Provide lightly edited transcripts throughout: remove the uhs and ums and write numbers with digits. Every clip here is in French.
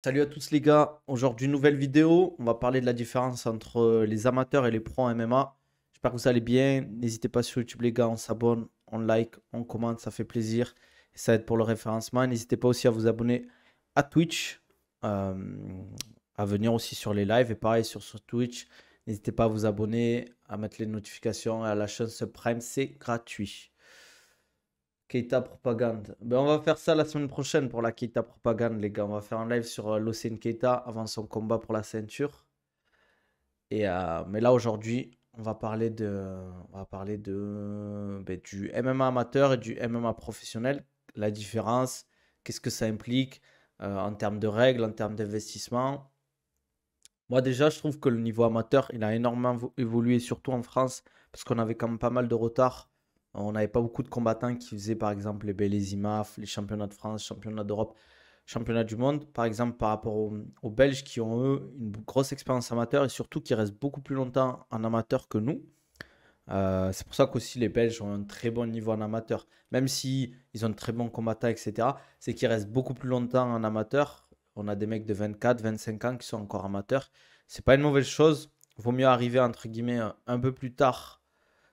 Salut à tous les gars, aujourd'hui nouvelle vidéo, on va parler de la différence entre les amateurs et les pros en MMA. J'espère que vous allez bien, n'hésitez pas sur YouTube les gars, on s'abonne, on like, on commente, ça fait plaisir et ça aide pour le référencement. N'hésitez pas aussi à vous abonner à Twitch, euh, à venir aussi sur les lives et pareil sur Twitch. N'hésitez pas à vous abonner, à mettre les notifications et à la chaîne Subprime, c'est gratuit. Keita Propagande. Ben, on va faire ça la semaine prochaine pour la Keita Propagande, les gars. On va faire un live sur l'Océan Keita avant son combat pour la ceinture. Mais là, aujourd'hui, on va parler du MMA amateur et du MMA professionnel. La différence, qu'est-ce que ça implique en termes de règles, en termes d'investissement. Moi, déjà, je trouve que le niveau amateur, il a énormément évolué, surtout en France, parce qu'on avait quand même pas mal de retard. On n'avait pas beaucoup de combattants qui faisaient, par exemple, les IMAF, les championnats de France, championnats d'Europe, championnats du monde, par exemple, par rapport aux Belges qui ont, eux, une grosse expérience amateur et surtout qui restent beaucoup plus longtemps en amateur que nous. C'est pour ça qu'aussi les Belges ont un très bon niveau en amateur. Même si ils ont de très bons combattants, etc., c'est qu'ils restent beaucoup plus longtemps en amateur. On a des mecs de 24, 25 ans qui sont encore amateurs. C'est pas une mauvaise chose. Vaut mieux arriver entre guillemets un peu plus tard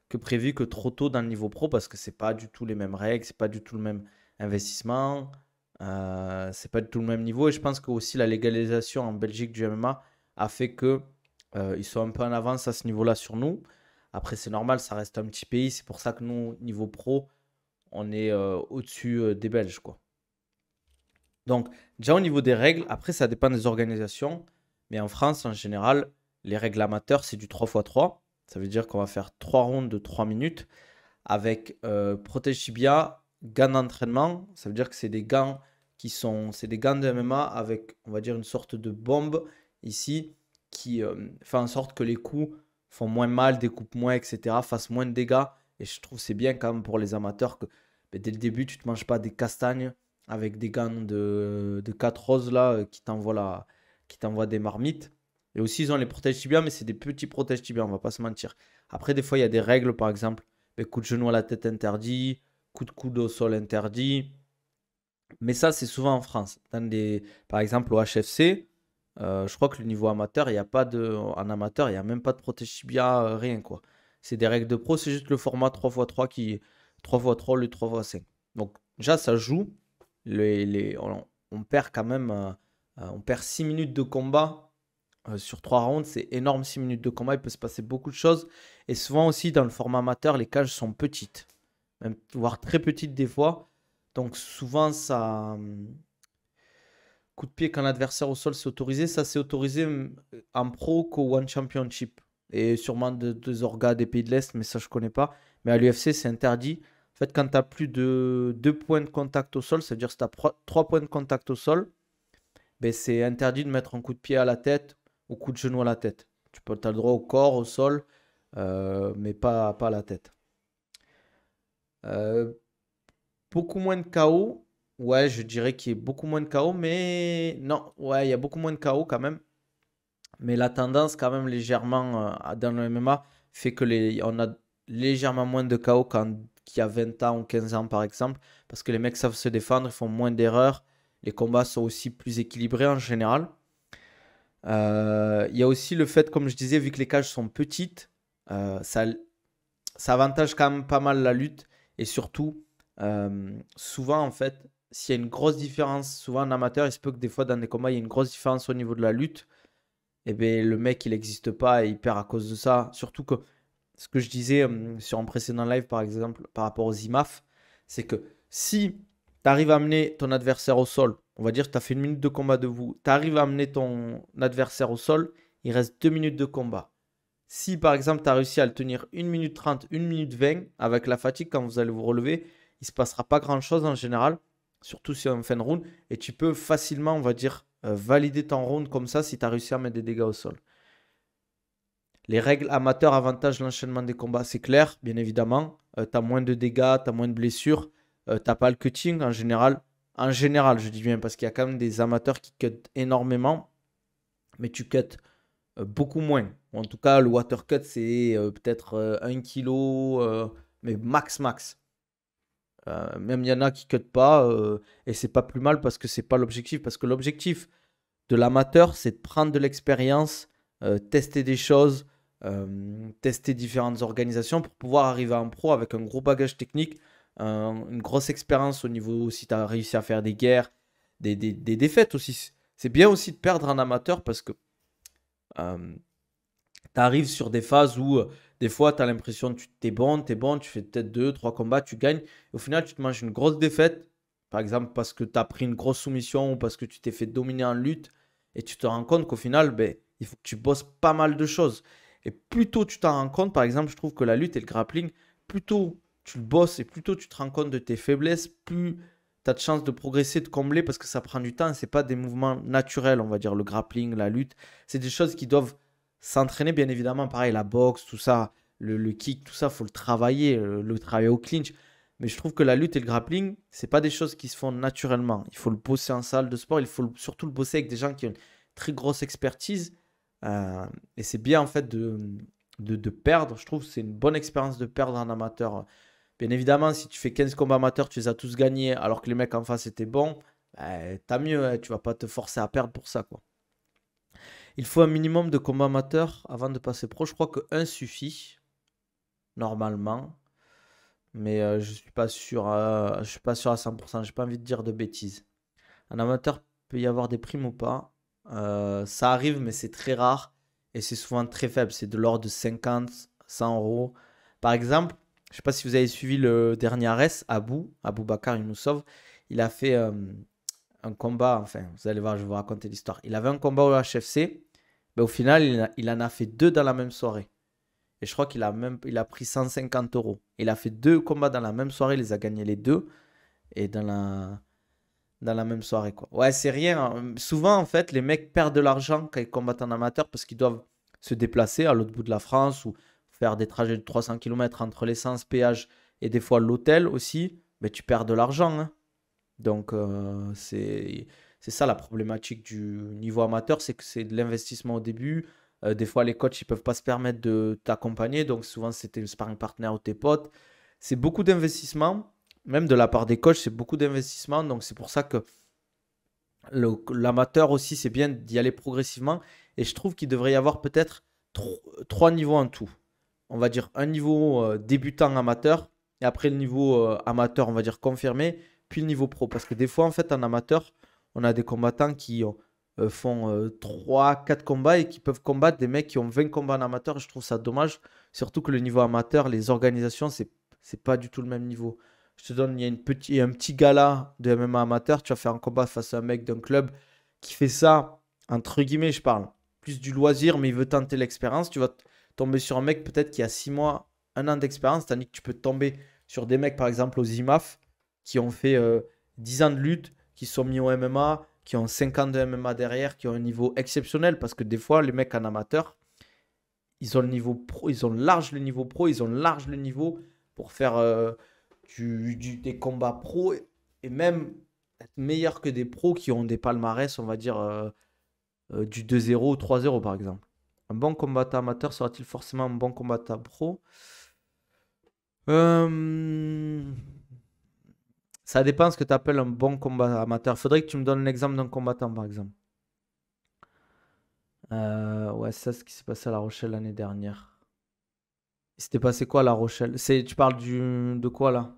que prévu que trop tôt dans le niveau pro parce que c'est pas du tout les mêmes règles, c'est pas du tout le même investissement, c'est pas du tout le même niveau. Et je pense que aussi la légalisation en Belgique du MMA a fait que ils sont un peu en avance à ce niveau-là sur nous. Après, c'est normal, ça reste un petit pays. C'est pour ça que nous, niveau pro, on est au-dessus des Belges, quoi. Donc, déjà au niveau des règles, après, ça dépend des organisations. Mais en France, en général, les règles amateurs, c'est du 3x3. Ça veut dire qu'on va faire 3 rounds de 3 minutes avec protège tibia, gants d'entraînement. Ça veut dire que c'est des gants c'est des gants de MMA avec, on va dire, une sorte de bombe ici qui fait en sorte que les coups font moins mal, découpent moins, etc., fassent moins de dégâts. Et je trouve que c'est bien quand même pour les amateurs que dès le début, tu ne te manges pas des castagnes avec des gants de 4 roses là qui t'envoient des marmites. Et aussi, ils ont les protège tibia, mais c'est des petits protège tibia, on va pas se mentir. Après, des fois, il y a des règles, par exemple, coup de genou à la tête interdit, coup de coude au sol interdit. Mais ça, c'est souvent en France. Par exemple, au HFC, je crois que le niveau amateur, il y a pas de. En amateur, il n'y a même pas de protège tibia, rien quoi. C'est des règles de pro, c'est juste le format 3x3 qui. 3x3 au lieu de 3x5. Donc, déjà, ça joue. On perd quand même. On perd 6 minutes de combat sur 3 rounds. C'est énorme, 6 minutes de combat. Il peut se passer beaucoup de choses. Et souvent aussi, dans le format amateur, les cages sont petites, même, voire très petites des fois. Donc souvent, coup de pied quand l'adversaire au sol, c'est autorisé. Ça, c'est autorisé en pro qu'au One Championship. Et sûrement deux orgas des pays de l'Est, mais ça, je connais pas. Mais à l'UFC, c'est interdit. En fait, quand tu as plus de 2 points de contact au sol, c'est-à-dire que tu as 3 points de contact au sol, ben, c'est interdit de mettre un coup de pied à la tête ou coup de genou à la tête. As le droit au corps, au sol, mais pas à la tête. Euh, Beaucoup moins de KO. Ouais, je dirais qu'il y a beaucoup moins de KO, mais non, ouais, il y a beaucoup moins de KO quand même. Mais la tendance, quand même, légèrement dans le MMA, fait que on a légèrement moins de KO qu'il y a 20 ans ou 15 ans, par exemple, parce que les mecs savent se défendre, ils font moins d'erreurs. Les combats sont aussi plus équilibrés en général. Il y a aussi le fait, comme je disais, vu que les cages sont petites, ça avantage quand même pas mal la lutte. Et surtout, souvent, en fait, s'il y a une grosse différence, souvent en amateur, il se peut que des fois, dans des combats, il y ait une grosse différence au niveau de la lutte. Et bien, le mec, il n'existe pas et il perd à cause de ça. Surtout que ce que je disais sur un précédent live, par exemple, par rapport aux IMAF, c'est que si tu arrives à amener ton adversaire au sol, on va dire que tu as fait 1 minute de combat debout, tu arrives à amener ton adversaire au sol, il reste 2 minutes de combat. Si par exemple tu as réussi à le tenir 1 minute 30, 1 minute 20, avec la fatigue quand vous allez vous relever, il ne se passera pas grand-chose en général, surtout si on fait une round, et tu peux facilement, on va dire, valider ton round comme ça si tu as réussi à mettre des dégâts au sol. Les règles amateurs avantagent l'enchaînement des combats, c'est clair, bien évidemment. Tu as moins de dégâts, tu as moins de blessures, tu pas le cutting en général. En général, je dis bien, parce qu'il y a quand même des amateurs qui cut énormément, mais tu cut beaucoup moins. En tout cas, le water cut, c'est peut-être 1 kilo, mais max, max. Même il y en a qui cut pas, et c'est pas plus mal parce que c'est pas l'objectif. Parce que l'objectif de l'amateur, c'est de prendre de l'expérience, tester des choses, tester différentes organisations pour pouvoir arriver en pro avec un gros bagage technique, une grosse expérience au niveau si tu as réussi à faire des guerres, des défaites aussi. C'est bien aussi de perdre en amateur parce que tu arrives sur des phases où des fois tu as l'impression que tu t'es bon, tu fais peut-être 2, 3 combats, tu gagnes. Et au final, tu te manges une grosse défaite, par exemple parce que tu as pris une grosse soumission ou parce que tu t'es fait dominer en lutte et tu te rends compte qu'au final, ben, il faut que tu bosses pas mal de choses. Et plus tôt tu t'en rends compte, par exemple, je trouve que la lutte et le grappling, plus tôt tu le bosses et plus tôt tu te rends compte de tes faiblesses, plus tu as de chances de progresser, de combler parce que ça prend du temps. C'est pas des mouvements naturels, on va dire, le grappling, la lutte. C'est des choses qui doivent s'entraîner, bien évidemment. Pareil, la boxe, tout ça, le kick, tout ça, faut le travailler, le travailler au clinch. Mais je trouve que la lutte et le grappling, c'est pas des choses qui se font naturellement. Il faut le bosser en salle de sport. Il faut surtout le bosser avec des gens qui ont une très grosse expertise. Et c'est bien en fait de perdre. Je trouve que c'est une bonne expérience de perdre en amateur. Bien évidemment, si tu fais 15 combats amateurs, tu les as tous gagnés alors que les mecs en face étaient bons, tant mieux, hein, tu vas pas te forcer à perdre pour ça, quoi. Il faut un minimum de combats amateurs avant de passer pro. Je crois que un suffit, normalement. Mais je suis pas sûr à 100%. J'ai pas envie de dire de bêtises. Un amateur peut y avoir des primes ou pas. Ça arrive, mais c'est très rare. Et c'est souvent très faible. C'est de l'ordre de 50, 100 euros. Par exemple, je sais pas si vous avez suivi le dernier ARES, Abou Bakar Younoussov. Il a fait un combat. Enfin, vous allez voir, je vais vous raconter l'histoire. Il avait un combat au HFC. Mais au final, il en a fait deux dans la même soirée. Et je crois il a pris 150 euros. Il a fait deux combats dans la même soirée, il les a gagnés les deux. Et dans la même soirée, quoi. Ouais, c'est rien, hein. Souvent, en fait, les mecs perdent de l'argent quand ils combattent en amateur parce qu'ils doivent se déplacer à l'autre bout de la France ou faire des trajets de 300 km entre l'essence, péage et des fois l'hôtel aussi. Mais tu perds de l'argent, hein. Donc, c'est ça la problématique du niveau amateur, c'est que c'est de l'investissement au début. Des fois, les coachs, ils peuvent pas se permettre de t'accompagner. Donc, souvent, c'était le sparring partner ou tes potes. C'est beaucoup d'investissement. Même de la part des coachs, c'est beaucoup d'investissement. Donc, c'est pour ça que l'amateur aussi, c'est bien d'y aller progressivement. Et je trouve qu'il devrait y avoir peut-être trois niveaux en tout. On va dire un niveau débutant amateur, et après le niveau amateur, on va dire confirmé, puis le niveau pro. Parce que des fois, en fait, en amateur, on a des combattants qui font 3, 4 combats et qui peuvent combattre des mecs qui ont 20 combats en amateur. Je trouve ça dommage. Surtout que le niveau amateur, les organisations, c'est pas du tout le même niveau. Je te donne, il y a un petit gala de MMA amateur. Tu vas faire un combat face à un mec d'un club qui fait ça, entre guillemets, je parle, plus du loisir, mais il veut tenter l'expérience. Tu vas tomber sur un mec peut-être qui a 6 mois, 1 an d'expérience, tandis que tu peux tomber sur des mecs, par exemple, aux IMAF, qui ont fait 10 ans de lutte, qui sont mis au MMA, qui ont 5 ans de MMA derrière, qui ont un niveau exceptionnel, parce que des fois, les mecs en amateur, ils ont le niveau pro, ils ont large le niveau pro, ils ont large le niveau pour faire des combats pro et même être meilleur que des pros qui ont des palmarès, on va dire, du 2-0 ou 3-0 par exemple. Un bon combattant amateur sera-t-il forcément un bon combattant pro? Euh, Ça dépend ce que tu appelles un bon combat amateur. Faudrait que tu me donnes l'exemple d'un combattant par exemple. Ouais, c'est ça ce qui s'est passé à La Rochelle l'année dernière. Il s'était passé quoi à La Rochelle? Tu parles de quoi là?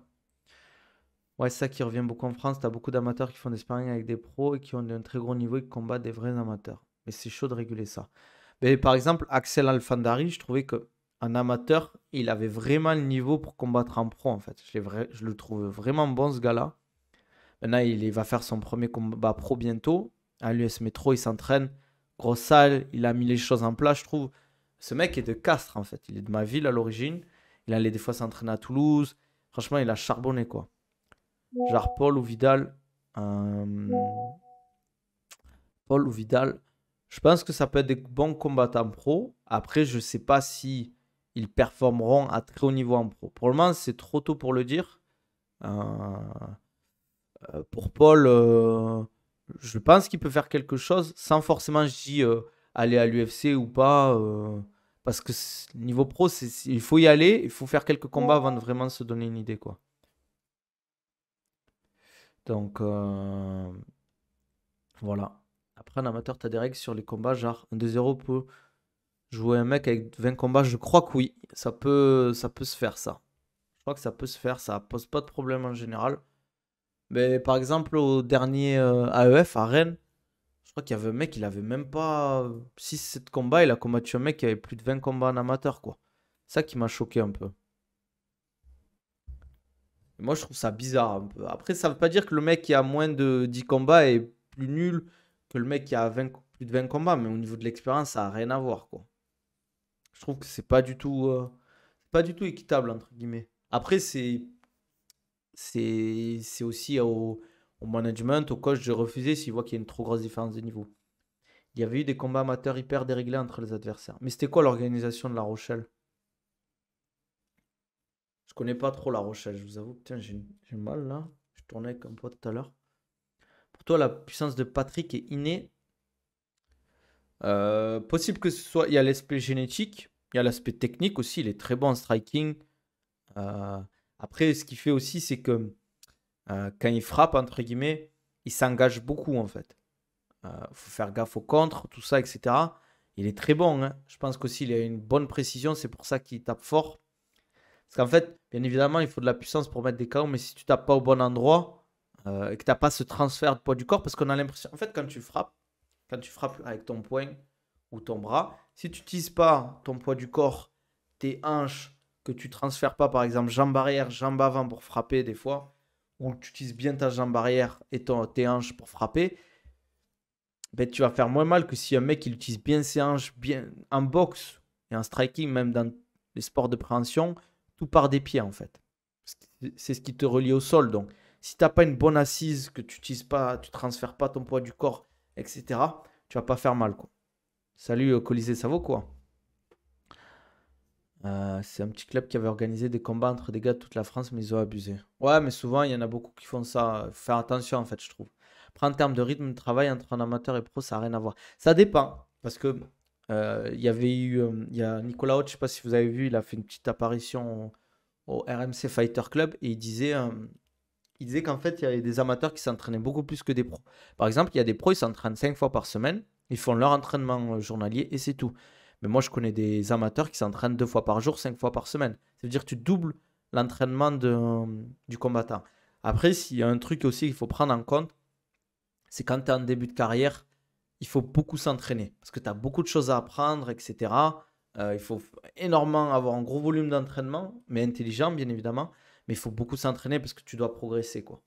Ouais, c'est ça qui revient beaucoup en France. Tu as beaucoup d'amateurs qui font des sparring avec des pros et qui ont un très gros niveau et qui combattent des vrais amateurs. Mais c'est chaud de réguler ça. Mais par exemple, Axel Alfandari, je trouvais que en amateur, il avait vraiment le niveau pour combattre en pro en fait. Je le trouve vraiment bon ce gars-là. Maintenant, il va faire son premier combat pro bientôt. À l'US Métro, il s'entraîne. Grosse salle, il a mis les choses en place, je trouve. Ce mec est de Castres en fait. Il est de ma ville à l'origine. Il allait des fois s'entraîner à Toulouse. Franchement, il a charbonné quoi. Genre Paul ou Vidal. euh, Paul ou Vidal. Je pense que ça peut être des bons combattants pro. Après, je ne sais pas si ils performeront à très haut niveau en pro. Pour le moment, c'est trop tôt pour le dire. Euh, pour Paul, je pense qu'il peut faire quelque chose sans forcément, je dis, aller à l'UFC ou pas. Parce que niveau pro, il faut y aller. Il faut faire quelques combats avant de vraiment se donner une idée, quoi. Donc, voilà. Après, en amateur, tu as des règles sur les combats, genre un 2-0 peut jouer un mec avec 20 combats. Je crois que oui, ça peut se faire ça. Je crois que ça peut se faire, ça pose pas de problème en général. Mais par exemple, au dernier AEF à Rennes, je crois qu'il y avait un mec, il avait même pas 6-7 combats. Il a combattu un mec qui avait plus de 20 combats en amateur, quoi. C'est ça qui m'a choqué un peu. Et moi, je trouve ça bizarre un peu. Après, ça veut pas dire que le mec qui a moins de 10 combats est plus nul que le mec qui a 20 plus de 20 combats. Mais au niveau de l'expérience, ça n'a rien à voir, quoi. Je trouve que c'est pas du tout équitable, entre guillemets. Après, c'est aussi au management, au coach de refuser s'il voit qu'il y a une trop grosse différence de niveau. Il y avait eu des combats amateurs hyper déréglés entre les adversaires. Mais c'était quoi l'organisation de La Rochelle? Je connais pas trop La Rochelle, je vous avoue. Putain, j'ai mal là. Je tournais avec un pote tout à l'heure. Pour toi, la puissance de Patrick est innée. Possible que ce soit. Il y a l'aspect génétique, il y a l'aspect technique aussi. Il est très bon en striking. Euh, Après, ce qu'il fait aussi, c'est que quand il frappe, entre guillemets, il s'engage beaucoup en fait. Faut faire gaffe au contre, tout ça, etc. Il est très bon, hein. Je pense qu'aussi il a une bonne précision, c'est pour ça qu'il tape fort. Parce qu'en fait, bien évidemment, il faut de la puissance pour mettre des KO, mais si tu tapes pas au bon endroit et que tu n'as pas ce transfert de poids du corps, parce qu'on a l'impression, en fait, quand tu frappes avec ton poing ou ton bras, si tu n'utilises pas ton poids du corps, tes hanches, que tu transfères pas, par exemple, jambe arrière, jambe avant pour frapper des fois, ou que tu utilises bien ta jambe arrière et tes hanches pour frapper, ben, tu vas faire moins mal que si un mec il utilise bien ses hanches, bien en boxe et en striking, même dans les sports de préhension, tout part des pieds en fait. C'est ce qui te relie au sol. Donc, si tu n'as pas une bonne assise, que tu n'utilises pas, tu transfères pas ton poids du corps, etc., tu vas pas faire mal, quoi. Salut Colisée, ça vaut quoi? C'est un petit club qui avait organisé des combats entre des gars de toute la France, mais ils ont abusé. Ouais, mais souvent, il y en a beaucoup qui font ça. Faut faire attention, en fait, je trouve. Après, en termes de rythme de travail entre un amateur et pro, ça n'a rien à voir. Ça dépend. Parce que il y avait eu. Il y a Nicolas Haute, je ne sais pas si vous avez vu, il a fait une petite apparition au RMC Fighter Club et il disait qu'en fait, il y avait des amateurs qui s'entraînaient beaucoup plus que des pros. Par exemple, il y a des pros, ils s'entraînent 5 fois par semaine, ils font leur entraînement journalier et c'est tout. Mais moi, je connais des amateurs qui s'entraînent 2 fois par jour, 5 fois par semaine. Ça veut dire que tu doubles l'entraînement du combattant. Après, s'il y a un truc aussi qu'il faut prendre en compte, c'est quand tu es en début de carrière, il faut beaucoup s'entraîner parce que tu as beaucoup de choses à apprendre, etc. Il faut énormément avoir un gros volume d'entraînement, mais intelligent, bien évidemment. Mais il faut beaucoup s'entraîner parce que tu dois progresser, quoi.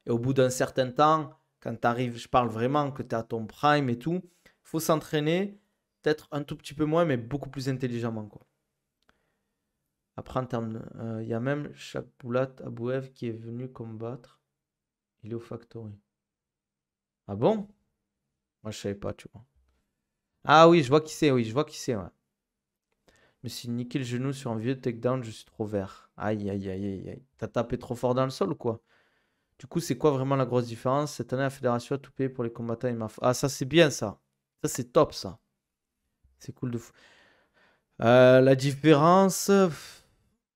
Et au bout d'un certain temps, quand tu arrives, je parle vraiment que tu es à ton prime et tout, il faut s'entraîner, peut-être un tout petit peu moins, mais beaucoup plus intelligemment, quoi. Après, en termes, il y a même Chakboulat Abouev qui est venu combattre. Il est au Factory. Ah bon? Moi, je savais pas, tu vois. Ah oui, je vois qui c'est, oui, je vois qui c'est, ouais. Je me suis niqué le genou sur un vieux takedown, je suis trop vert. Aïe, aïe, aïe, aïe, aïe. T'as tapé trop fort dans le sol ou quoi? Du coup, c'est quoi vraiment la grosse différence? Cette année, la fédération a tout payé pour les combattants et Ah, ça, c'est bien, ça. Ça, c'est top, ça. C'est cool de fou. La différence.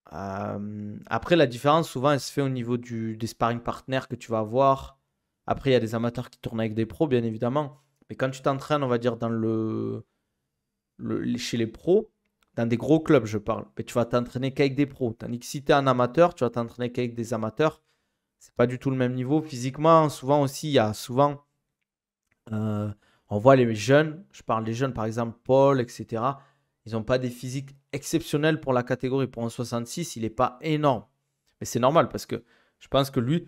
Après, la différence, souvent, elle se fait au niveau des sparring partners que tu vas avoir. Après, il y a des amateurs qui tournent avec des pros, bien évidemment. Mais quand tu t'entraînes, on va dire, chez les pros, dans des gros clubs, je parle, mais tu vas t'entraîner qu'avec des pros. Tandis que si tu es un amateur, tu vas t'entraîner qu'avec des amateurs. C'est pas du tout le même niveau. Physiquement, souvent aussi, il y a souvent, euh, on voit les jeunes, je parle des jeunes, par exemple, Paul, etc. Ils n'ont pas des physiques exceptionnels pour la catégorie. Pour un 66, il n'est pas énorme. Mais c'est normal parce que je pense que lui,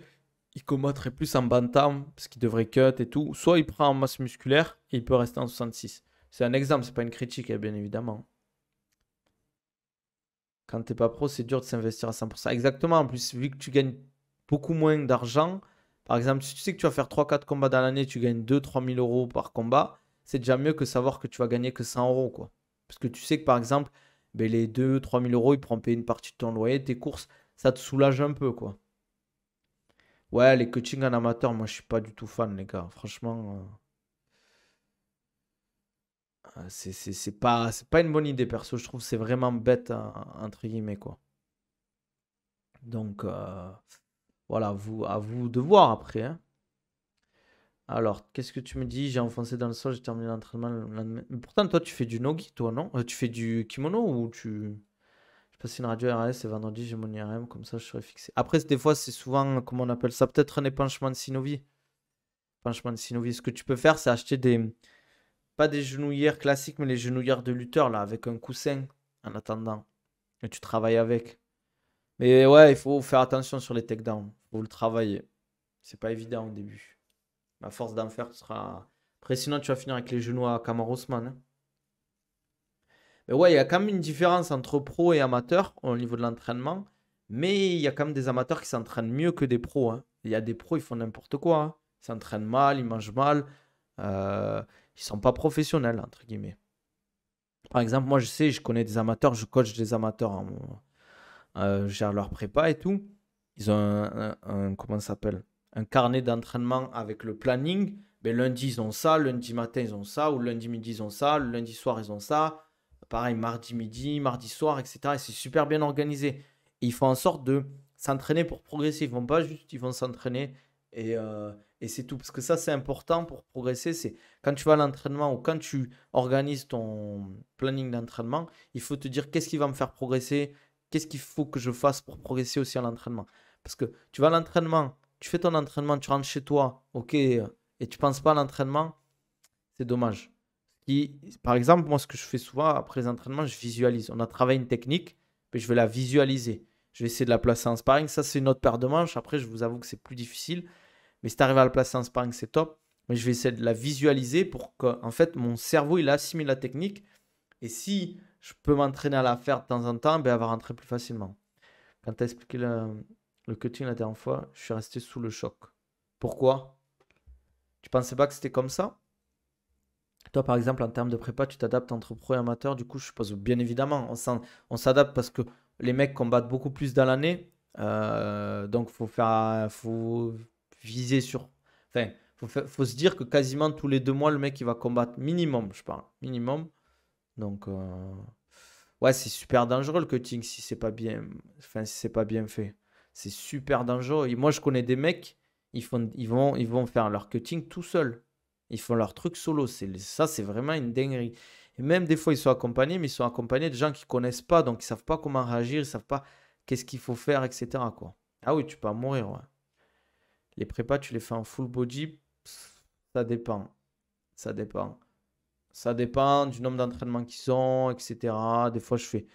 il combattrait plus en bantam parce qu'il devrait cut et tout. Soit il prend en masse musculaire et il peut rester en 66. C'est un exemple, c'est pas une critique, hein, bien évidemment. Quand t'es pas pro, c'est dur de s'investir à 100%. Exactement. En plus, vu que tu gagnes beaucoup moins d'argent, par exemple, si tu sais que tu vas faire 3-4 combats dans l'année, tu gagnes 2-3 000 euros par combat, c'est déjà mieux que savoir que tu vas gagner que 100 euros, quoi. Parce que tu sais que, par exemple, ben, les 2-3 000 euros, ils pourront payer une partie de ton loyer, tes courses, ça te soulage un peu, quoi. Ouais, les coachings en amateur, moi, je suis pas du tout fan, les gars. Franchement, c'est pas une bonne idée, perso. Je trouve que c'est vraiment bête, hein, entre guillemets, quoi. Donc, voilà, à vous de voir après, hein. Alors, qu'est-ce que tu me dis? J'ai enfoncé dans le sol, j'ai terminé l'entraînement le lendemain. Mais pourtant, toi, tu fais du nogi, toi, non? Tu fais du kimono ou tu... Je passe une radio RS et vendredi, j'ai mon IRM, comme ça, je serai fixé. Après, des fois, c'est souvent, comment on appelle ça? Peut-être un épanchement de synovie. Épanchement de synovie. Ce que tu peux faire, c'est acheter des... Pas des genouillères classiques, mais les genouillères de lutteur, là, avec un coussin, en attendant. Et tu travailles avec. Mais ouais, il faut faire attention sur les takedowns. Il faut le travailler. C'est pas évident au début. À force d'en faire, tu seras. Après, sinon, tu vas finir avec les genoux à Kamar Ousmane, hein. Mais ouais, il y a quand même une différence entre pro et amateur au niveau de l'entraînement. Mais il y a quand même des amateurs qui s'entraînent mieux que des pros, hein. Il y a des pros, ils font n'importe quoi, hein. Ils s'entraînent mal, ils mangent mal. Euh, Ils sont pas professionnels, entre guillemets. Par exemple, moi, je sais, je connais des amateurs, je coach des amateurs, hein, je gère leur prépa et tout. Ils ont comment ça s'appelle? Un carnet d'entraînement avec le planning. Mais lundi, ils ont ça, lundi matin, ils ont ça, ou lundi midi, ils ont ça, le lundi soir, ils ont ça. Pareil, mardi midi, mardi soir, etc. Et c'est super bien organisé. Et ils font en sorte de s'entraîner pour progresser. Ils vont pas juste, ils vont s'entraîner et c'est tout. Parce que ça, c'est important pour progresser. C'est quand tu vas à l'entraînement ou quand tu organises ton planning d'entraînement, il faut te dire qu'est-ce qui va me faire progresser, qu'est-ce qu'il faut que je fasse pour progresser aussi à l'entraînement. Parce que tu vas à l'entraînement, tu fais ton entraînement, tu rentres chez toi, ok, et tu penses pas à l'entraînement, c'est dommage. Par exemple, moi, ce que je fais souvent après les entraînements, je visualise. On a travaillé une technique, mais je vais la visualiser. Je vais essayer de la placer en sparring. Ça, c'est une autre paire de manches. Après, je vous avoue que c'est plus difficile. Mais si tu arrives à la placer en sparring, c'est top. Mais je vais essayer de la visualiser pour que, en fait, mon cerveau, il assimile la technique. Et si je peux m'entraîner à la faire de temps en temps, ben, elle va rentrer plus facilement. Quand tu as expliqué le cutting la dernière fois, je suis resté sous le choc. Pourquoi? Tu pensais pas que c'était comme ça? Toi, par exemple, en termes de prépa, tu t'adaptes entre pro et amateur. Du coup, je suppose bien évidemment, on s'adapte parce que les mecs combattent beaucoup plus dans l'année. Donc, faut viser sur. Enfin, faut se dire que quasiment tous les 2 mois, le mec, il va combattre minimum, je parle. Minimum. Donc, ouais, c'est super dangereux le cutting si c'est pas bien, enfin, si c'est pas bien fait. C'est super dangereux. Et moi, je connais des mecs, ils vont faire leur cutting tout seuls. Ils font leur truc solo. Ça, c'est vraiment une dinguerie. Et même des fois, ils sont accompagnés, mais ils sont accompagnés de gens qui connaissent pas, donc ils savent pas comment réagir, ils savent pas qu'est-ce qu'il faut faire, etc., quoi. Ah oui, tu peux en mourir, ouais. Les prépas, tu les fais en full body, ça dépend. Ça dépend. Ça dépend du nombre d'entraînements qu'ils ont, etc. Des fois, je fais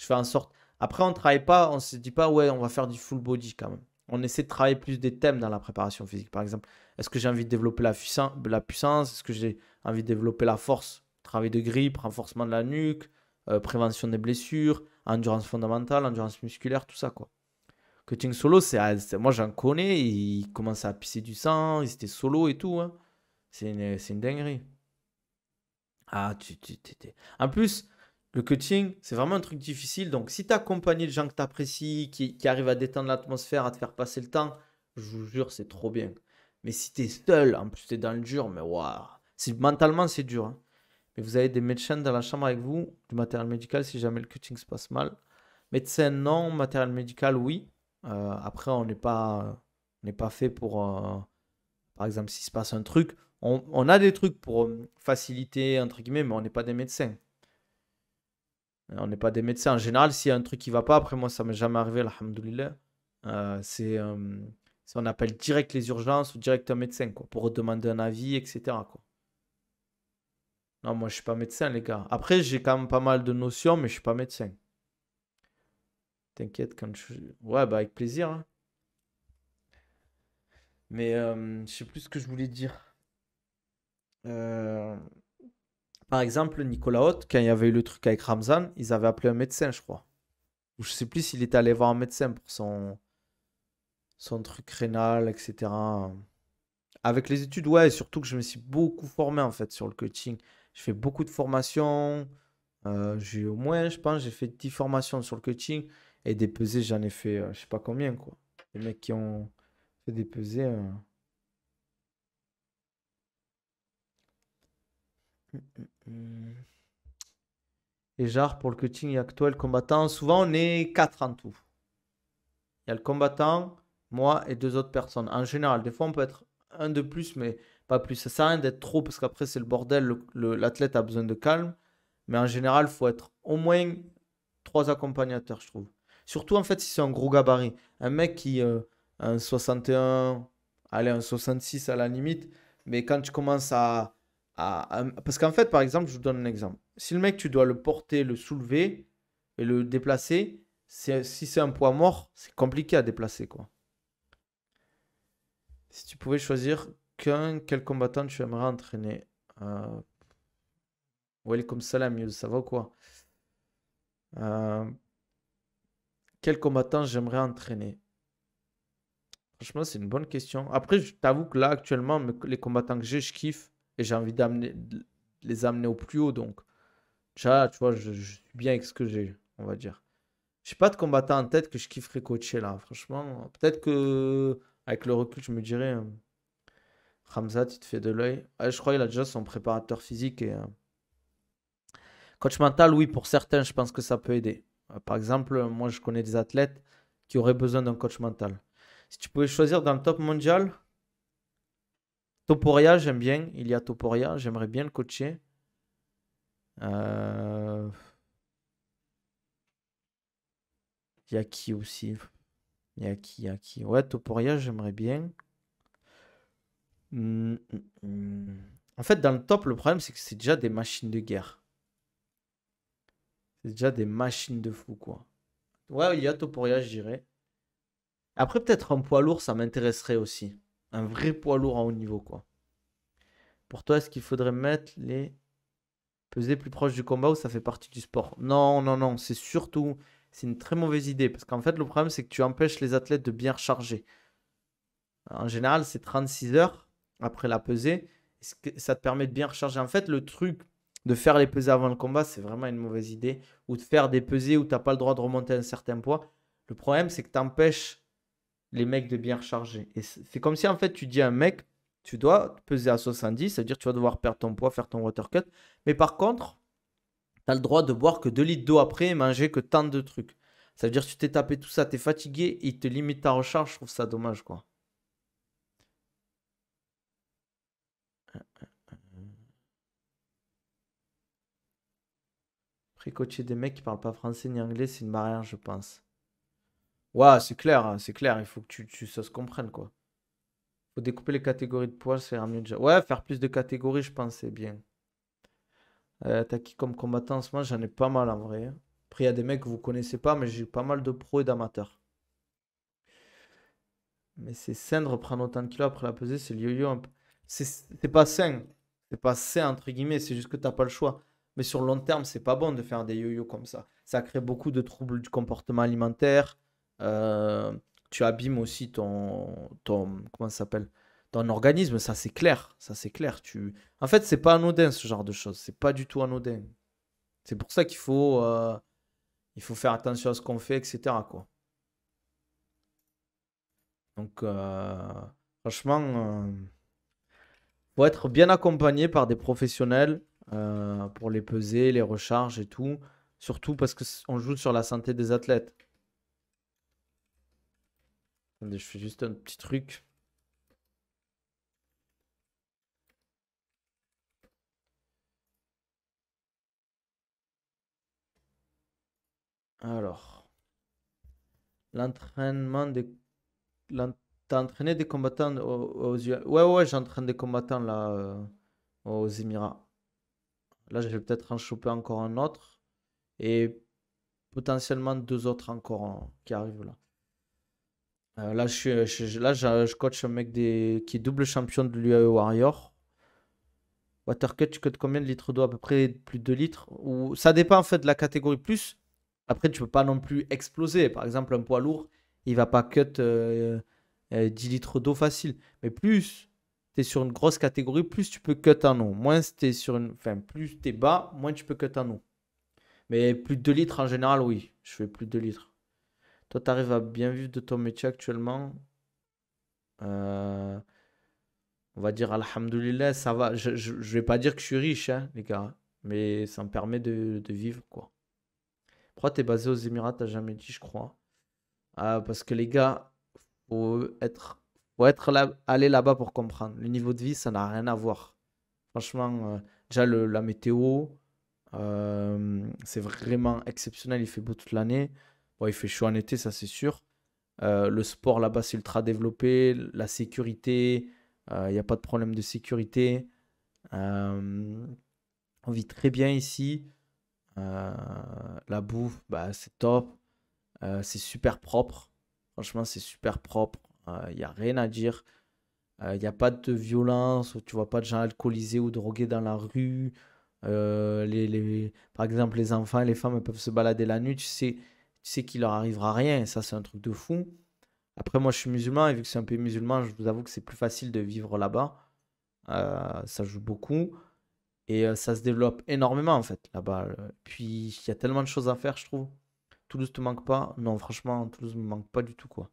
en sorte. Après, on ne travaille pas, on se dit pas, ouais, on va faire du full body quand même. On essaie de travailler plus des thèmes dans la préparation physique. Par exemple, est-ce que j'ai envie de développer la puissance? Est-ce que j'ai envie de développer la force? Travail de grippe, renforcement de la nuque, prévention des blessures, endurance fondamentale, endurance musculaire, tout ça, quoi. Cutting solo, moi j'en connais, ils commençaient à pisser du sang, ils étaient solo et tout, hein. C'est une dinguerie. Ah, En plus, le coaching, c'est vraiment un truc difficile. Donc, si tu as accompagné de gens que tu apprécies, qui arrivent à détendre l'atmosphère, à te faire passer le temps, je vous jure, c'est trop bien. Mais si tu es seul, en plus tu es dans le dur, mais waouh, mentalement, c'est dur, hein. Mais vous avez des médecins dans la chambre avec vous, du matériel médical si jamais le coaching se passe mal. Médecin, non. Matériel médical, oui. Après, on n'est pas fait pour. Par exemple, s'il se passe un truc, on a des trucs pour faciliter, entre guillemets, mais on n'est pas des médecins. On n'est pas des médecins. En général, s'il y a un truc qui va pas, après moi, ça m'est jamais arrivé, alhamdoulilah. On appelle direct les urgences ou direct un médecin, quoi, pour demander un avis, etc., quoi. Non, moi, je suis pas médecin, les gars. Après, j'ai quand même pas mal de notions, mais je suis pas médecin. T'inquiète, quand je... Ouais, bah, avec plaisir, hein. Mais je sais plus ce que je voulais dire. Euh, Par exemple, Nicolas Haute, quand il y avait eu le truc avec Ramzan, ils avaient appelé un médecin, je crois. Ou je sais plus s'il était allé voir un médecin pour son truc rénal, etc. Avec les études, ouais, surtout que je me suis beaucoup formé en fait sur le coaching. J'ai fait beaucoup de formations. J'ai au moins, je pense, j'ai fait 10 formations sur le coaching. Et des pesées, j'en ai fait, je sais pas combien, quoi. Les mecs qui ont fait des pesées. Hum, hum, hum. Et genre, pour le coaching actuel combattant, souvent on est 4 en tout. Il y a le combattant, moi et 2 autres personnes. En général, des fois on peut être un de plus, mais Pas plus. Ça sert à rien d'être trop parce qu'après, c'est le bordel. L'athlète a besoin de calme. Mais en général, il faut être au moins 3 accompagnateurs, je trouve. Surtout, en fait, si c'est un gros gabarit. Un mec qui a un 61, allez, un 66 à la limite. Mais quand tu commences parce qu'en fait, par exemple, je vous donne un exemple. Si le mec, tu dois le porter, le soulever et le déplacer, si c'est un poids mort, c'est compliqué à déplacer, quoi. Si tu pouvais choisir quel combattant tu aimerais entraîner? Euh, Welcome salam, Yous, ça va ou quoi? Euh, Quel combattant j'aimerais entraîner? Franchement, c'est une bonne question. Après, je t'avoue que là, actuellement, les combattants que j'ai, je kiffe et j'ai envie de les amener au plus haut. Donc, déjà, tu vois, je suis bien avec ce que j'ai, on va dire. J'ai pas de combattant en tête que je kifferais coacher là. Franchement, peut-être que avec le recul, je me dirais, Ramzat, il te fait de l'œil. Ouais, je crois qu'il a déjà son préparateur physique et coach mental, oui, pour certains, je pense que ça peut aider. Par exemple, moi, je connais des athlètes qui auraient besoin d'un coach mental. Si tu pouvais choisir dans le top mondial, Toporia, j'aime bien. Il y a Toporia, j'aimerais bien le coacher. Euh, Il y a qui aussi? Il y a qui? Ouais, Toporia, j'aimerais bien. En fait, dans le top, le problème, c'est que c'est déjà des machines de guerre. C'est déjà des machines de fou, quoi. Ouais, il y a Toporia, je dirais. Après, peut-être un poids lourd, ça m'intéresserait aussi. Un vrai poids lourd à haut niveau, quoi. Pour toi, est-ce qu'il faudrait mettre les peser plus proche du combat ou ça fait partie du sport? Non, non, non, c'est une très mauvaise idée. Parce qu'en fait, le problème, c'est que tu empêches les athlètes de bien recharger. En général, c'est 36 heures après la pesée. Ça te permet de bien recharger. En fait, le truc de faire les pesées avant le combat, c'est vraiment une mauvaise idée. Ou de faire des pesées où tu n'as pas le droit de remonter un certain poids. Le problème, c'est que tu empêches les mecs de bien recharger. Et c'est comme si, en fait, tu dis à un mec, tu dois te peser à 70, ça veut dire que tu vas devoir perdre ton poids, faire ton water cut. Mais par contre, tu as le droit de boire que 2 litres d'eau après et manger que tant de trucs. Ça veut dire que tu t'es tapé tout ça, tu es fatigué et il te limite ta recharge. Je trouve ça dommage, quoi. Après, coacher des mecs qui parlent pas français ni anglais, c'est une barrière, je pense. Ouais, c'est clair, hein, c'est clair. Il faut que ça se comprenne, quoi. Faut découper les catégories de poids, c'est mieux déjà. Ouais, faire plus de catégories, je pense, c'est bien. T'as qui comme combattant en ce moment? J'en ai pas mal en vrai. Après, il y a des mecs que vous connaissez pas, mais j'ai pas mal de pros et d'amateurs. Mais c'est sain de reprendre autant de kilos après la pesée, c'est le yo-yo un peu. C'est pas sain. C'est pas sain, entre guillemets, c'est juste que t'as pas le choix. Mais sur le long terme, c'est pas bon de faire des yo-yo comme ça. Ça crée beaucoup de troubles du comportement alimentaire. Euh, Tu abîmes aussi comment ça s'appelle? Ton organisme, ça c'est clair. Ça c'est clair. En fait, c'est pas anodin ce genre de choses. C'est pas du tout anodin. C'est pour ça il faut faire attention à ce qu'on fait, etc., quoi. Donc, franchement, faut être bien accompagné par des professionnels pour les peser, les recharges et tout. Surtout parce que on joue sur la santé des athlètes. Attendez, je fais juste un petit truc. Alors, l'entraînement des... l'en- T'as entraîné des combattants Ouais, ouais, j'entraîne des combattants là aux Émirats. Là, je vais peut-être en choper encore un autre. Et potentiellement 2 autres encore qui arrivent là. Là, je coach un mec qui est double champion de l'UAE Warrior. Watercut, tu cut combien de litres d'eau? À peu près plus de 2 litres. Ou... Ça dépend en fait de la catégorie plus. Après, tu peux pas non plus exploser. Par exemple, un poids lourd, il va pas cut 10 litres d'eau facile. Mais plus tu es sur une grosse catégorie, plus tu peux cut en eau. Moins tu es sur une... Enfin, plus tu es bas, moins tu peux cut en eau. Mais plus de 2 litres en général, oui. Je fais plus de 2 litres. Toi, tu arrives à bien vivre de ton métier actuellement. Euh, on va dire Alhamdoulilah, ça va. Je vais pas dire que je suis riche, hein, les gars. Mais ça me permet de vivre, quoi. Pourquoi t'es basé aux Émirats, t'as jamais dit, je crois. Ah, parce que les gars, faut être, Faut être là, aller là-bas pour comprendre. Le niveau de vie, ça n'a rien à voir. Franchement, déjà la météo, c'est vraiment exceptionnel. Il fait beau toute l'année. Bon, il fait chaud en été, ça c'est sûr. Le sport là-bas, c'est ultra développé. La sécurité, il n'y a pas de problème de sécurité. Euh, on vit très bien ici. Euh, la bouffe, bah, c'est top. C'est super propre. Franchement, c'est super propre. Il n'y a rien à dire. Il n'y a pas de violence, tu vois pas de gens alcoolisés ou drogués dans la rue. Par exemple, les enfants et les femmes peuvent se balader la nuit. Tu sais qu'il leur arrivera rien. Et ça, c'est un truc de fou. Après, moi, je suis musulman et vu que c'est un pays musulman, je vous avoue que c'est plus facile de vivre là-bas. Ça joue beaucoup et ça se développe énormément en fait là-bas. Puis il y a tellement de choses à faire, je trouve. Toulouse te manque pas? Non, franchement, Toulouse me manque pas du tout quoi.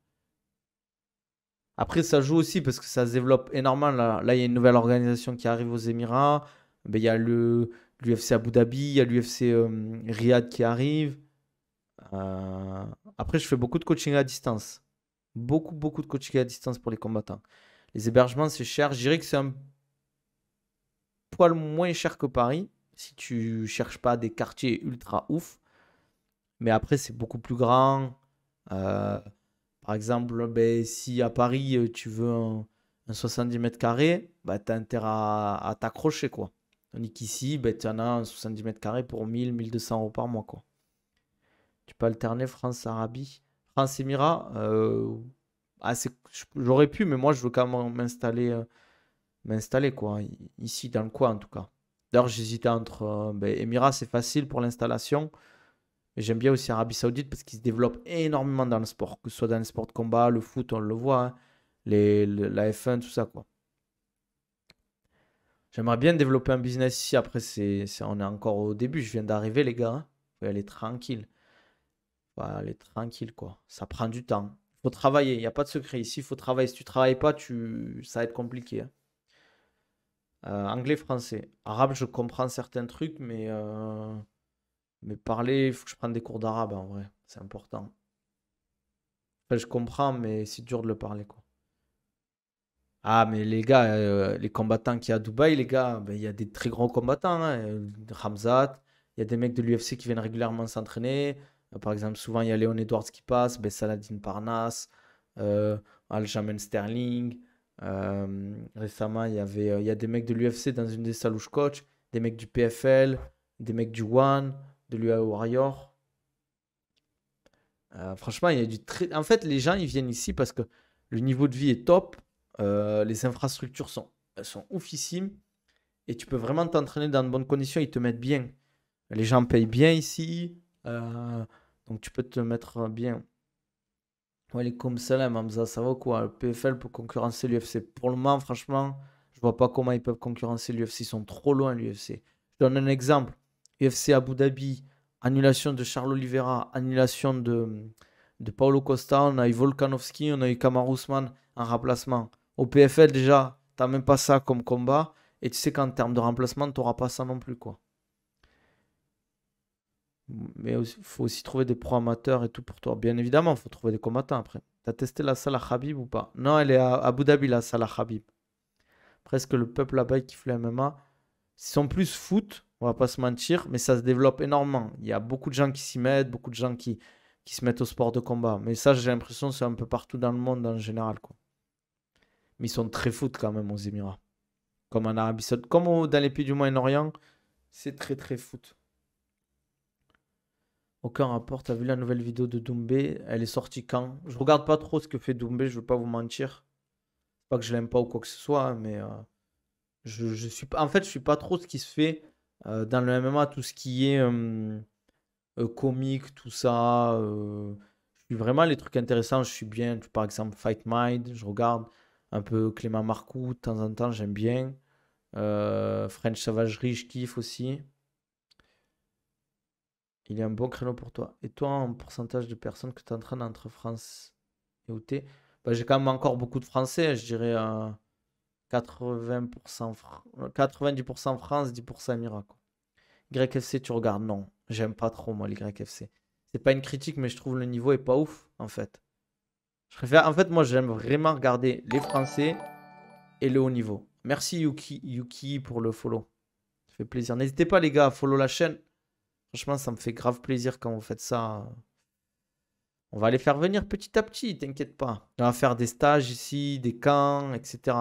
Après, ça joue aussi parce que ça se développe énormément. Là, il y a une nouvelle organisation qui arrive aux Émirats. Ben, il y a l'UFC Abu Dhabi, il y a l'UFC Riyad qui arrive. Euh, Après, je fais beaucoup de coaching à distance. Beaucoup, beaucoup de coaching à distance pour les combattants. Les hébergements, c'est cher. Je dirais que c'est un poil moins cher que Paris si tu cherches pas des quartiers ultra ouf. Mais après, c'est beaucoup plus grand. Euh, Par exemple, ben, si à Paris, tu veux un 70 mètres carrés, bah, tu as intérêt à t'accrocher, quoi. Tandis qu'ici, ben, tu en as un 70 mètres carrés pour 1000-1200 € par mois, quoi. Tu peux alterner France-Arabie. France-Émirats, j'aurais pu, mais moi, je veux quand même m'installer, quoi. Ici, dans le coin, en tout cas. D'ailleurs, j'hésitais entre ben, Émirats, c'est facile pour l'installation. Mais j'aime bien aussi Arabie Saoudite parce qu'ils se développent énormément dans le sport, que ce soit dans le sport de combat, le foot, on le voit, hein, la F1, tout ça, quoi. J'aimerais bien développer un business ici. Après, on est encore au début. Je viens d'arriver, les gars, hein. Faut y aller tranquille. Faut aller tranquille, quoi. Ça prend du temps. Il faut travailler. Il n'y a pas de secret. Ici, il faut travailler. Si tu travailles pas, ça va être compliqué, hein. Anglais, français. Arabe, je comprends certains trucs, mais parler, il faut que je prenne des cours d'arabe, en vrai. C'est important. Enfin, je comprends, mais c'est dur de le parler, quoi. Ah, mais les gars, les combattants qu'il y a à Dubaï, les gars, ben, il y a des très grands combattants, hein. Khamzat, il y a des mecs de l'UFC qui viennent régulièrement s'entraîner. Par exemple, souvent, il y a Léon Edwards qui passe, ben, Saladin Parnasse, euh, Aljamain Sterling. Récemment, il y a des mecs de l'UFC dans une des salles où je coach, des mecs du PFL, des mecs du One, de l'UA Warrior. Franchement, il y a du très. En fait, les gens, ils viennent ici parce que le niveau de vie est top, les infrastructures sont oufissimes et tu peux vraiment t'entraîner dans de bonnes conditions. Ils te mettent bien. Les gens payent bien ici, donc tu peux te mettre bien. Ouais, les comme Salam, Hamza, ça va quoi? Le PFL peut concurrencer l'UFC. Pour le moment, franchement, je vois pas comment ils peuvent concurrencer l'UFC. Ils sont trop loin, l'UFC. Je donne un exemple. UFC Abu Dhabi, annulation de Charles Oliveira, annulation de Paulo Costa, on a eu Volkanovski, on a eu Kamaru Usman en remplacement. Au PFL, déjà, t'as même pas ça comme combat. Et tu sais qu'en termes de remplacement, t'auras pas ça non plus, quoi. Mais il faut aussi trouver des pro amateurs et tout pour toi. Bien évidemment, il faut trouver des combattants après. T'as testé la salle à Khabib ou pas? Non, elle est à Abu Dhabi, la salle à Khabib. Presque le peuple là-bas qui fait le MMA. Ils sont plus foot, on va pas se mentir, mais ça se développe énormément. Il y a beaucoup de gens qui s'y mettent, beaucoup de gens qui se mettent au sport de combat. Mais ça, j'ai l'impression que c'est un peu partout dans le monde en général, quoi. Mais ils sont très foot quand même aux Émirats. Comme en Arabie Saoudite, comme dans les pays du Moyen-Orient, c'est très très foot. Aucun rapport, t'as vu la nouvelle vidéo de Doumbé? Elle est sortie quand? Je regarde pas trop ce que fait Doumbé, je veux pas vous mentir. Pas que je l'aime pas ou quoi que ce soit, hein, mais je suis pas, en fait, je suis pas trop ce qui se fait dans le MMA, tout ce qui est comique, tout ça. Je suis vraiment les trucs intéressants, je suis bien. Par exemple, Fight Mind, je regarde un peu Clément Marcoux, de temps en temps, j'aime bien. French Savagerie, je kiffe aussi. Il y a un bon créneau pour toi. Et toi, en pourcentage de personnes que tu entraînes entre France et OT? Bah, j'ai quand même encore beaucoup de Français, je dirais 80%, 90% France, 10% Émirats, quoi. YFC, tu regardes? Non, j'aime pas trop moi les YFC. C'est pas une critique, mais je trouve le niveau est pas ouf en fait. Je préfère, en fait, moi, j'aime vraiment regarder les Français et le haut niveau. Merci Yuki pour le follow. Ça fait plaisir. N'hésitez pas, les gars, à follow la chaîne. Franchement, ça me fait grave plaisir quand vous faites ça. On va les faire venir petit à petit, t'inquiète pas. On va faire des stages ici, des camps, etc.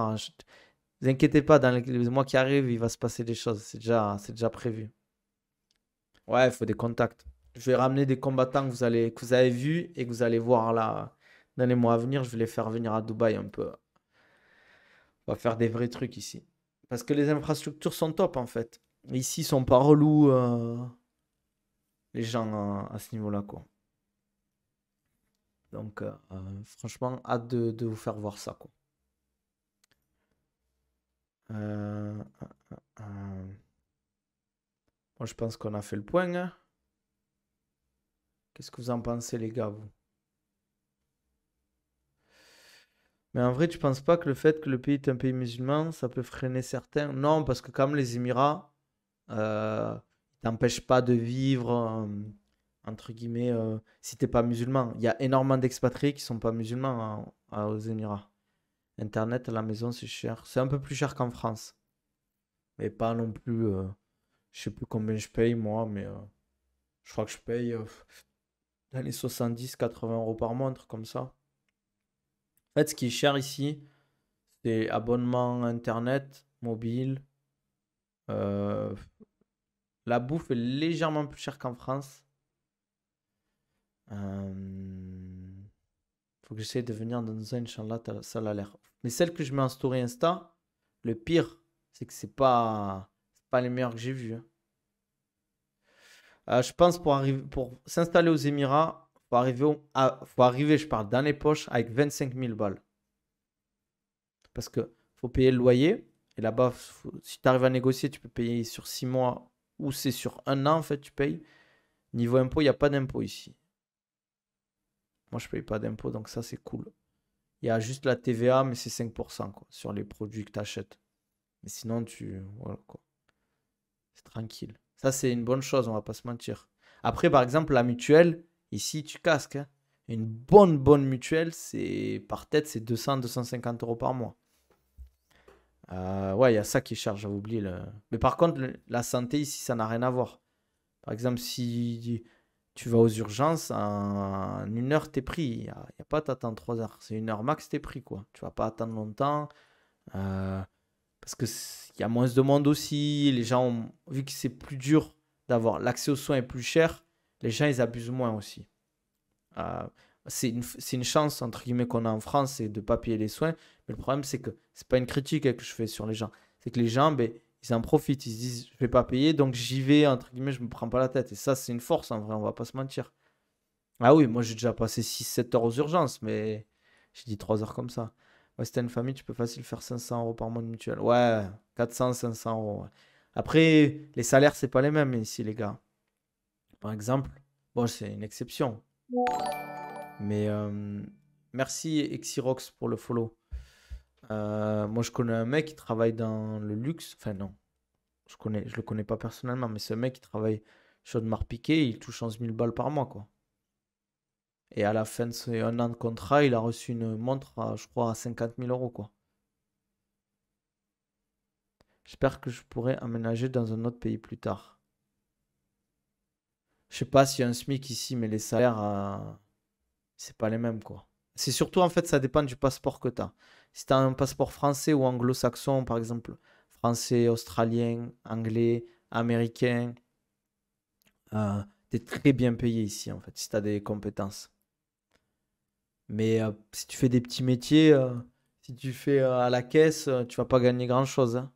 Vous inquiétez pas, dans les mois qui arrivent, il va se passer des choses. C'est déjà prévu. Ouais, il faut des contacts. Je vais ramener des combattants que vous avez vus et que vous allez voir là dans les mois à venir. Je vais les faire venir à Dubaï un peu. On va faire des vrais trucs ici. Parce que les infrastructures sont top en fait. Ici, ils sont pas relous, les gens à ce niveau-là, quoi. Donc, franchement, hâte de vous faire voir ça, quoi. Euh, euh, Moi, je pense qu'on a fait le point, hein. Qu'est-ce que vous en pensez, les gars, vous? Mais en vrai, tu penses pas que le fait que le pays est un pays musulman, ça peut freiner certains? Non, parce que comme les Émirats, ils t'empêchent pas de vivre, entre guillemets, si t'es pas musulman. Il y a énormément d'expatriés qui sont pas musulmans aux Émirats. Internet à la maison, c'est cher. C'est un peu plus cher qu'en France. Mais pas non plus. Je sais plus combien je paye, moi, mais je crois que je paye dans les 70-80 € par mois, un truc comme ça. En fait, ce qui est cher ici, c'est abonnement internet, mobile. euh, la bouffe est légèrement plus chère qu'en France. Faut que j'essaie de venir dans un, Inch'Allah, ça a l'air. Mais celle que je mets en story Insta, le pire, c'est que c'est pas les meilleurs que j'ai vus, hein. Je pense pour s'installer aux Émirats, faut arriver, je parle, dans les poches avec 25 000 balles. Parce que faut payer le loyer. Et là-bas, si tu arrives à négocier, tu peux payer sur 6 mois ou c'est sur un an, en fait, tu payes. Niveau impôt, il n'y a pas d'impôt ici. Moi, je paye pas d'impôt, donc ça, c'est cool. Il y a juste la TVA, mais c'est 5% quoi, sur les produits que tu achètes. Mais sinon, voilà, quoi. C'est tranquille. Ça, c'est une bonne chose, on va pas se mentir. Après, par exemple, la mutuelle, ici, tu casques, hein. Une bonne mutuelle, c'est par tête, c'est 200-250 € par mois. Ouais, il y a ça qui est cher, j'avais oublié. Mais par contre, la santé ici, ça n'a rien à voir. Par exemple, si tu vas aux urgences, en 1 heure, t'es pris. Il y a pas à t'attendre 3 heures. C'est 1 heure max, t'es pris, quoi. Tu vas pas attendre longtemps. euh, Parce que il y a moins de monde aussi. Les gens, vu que c'est plus dur d'avoir l'accès aux soins est plus cher, les gens, ils abusent moins aussi. Euh, c'est une chance, entre guillemets, qu'on a en France, c'est de ne pas payer les soins. Mais le problème, c'est que c'est pas une critique, hein, que je fais sur les gens. C'est que les gens, ben, ils en profitent. Ils se disent, je vais pas payer, donc j'y vais, entre guillemets, je me prends pas la tête. Et ça, c'est une force, en vrai, on va pas se mentir. Ah oui, moi, j'ai déjà passé 6-7 heures aux urgences, mais j'ai dit 3 heures comme ça. Ouais, si t'as une famille, tu peux facile faire 500 € par mois de mutuelle. Ouais, 400-500 €. Ouais. Après, les salaires, c'est pas les mêmes ici, les gars. Par exemple, bon, c'est une exception. Mais merci Exirox pour le follow. Moi, je connais un mec qui travaille dans le luxe. Enfin, non, je le connais pas personnellement, mais c'est un mec qui travaille chez Audemars Piguet. Il touche 11 000 balles par mois, quoi. Et à la fin de ses 1 an de contrat, il a reçu une montre, je crois, à 50 000 €, quoi. J'espère que je pourrai aménager dans un autre pays plus tard. Je sais pas s'il y a un SMIC ici, mais les salaires, c'est pas les mêmes, quoi. C'est surtout, en fait, ça dépend du passeport que tu as. Si tu as un passeport français ou anglo-saxon, par exemple, français, australien, anglais, américain, tu es très bien payé ici, en fait, si tu as des compétences. Mais si tu fais des petits métiers, si tu fais à la caisse, tu vas pas gagner grand-chose, hein.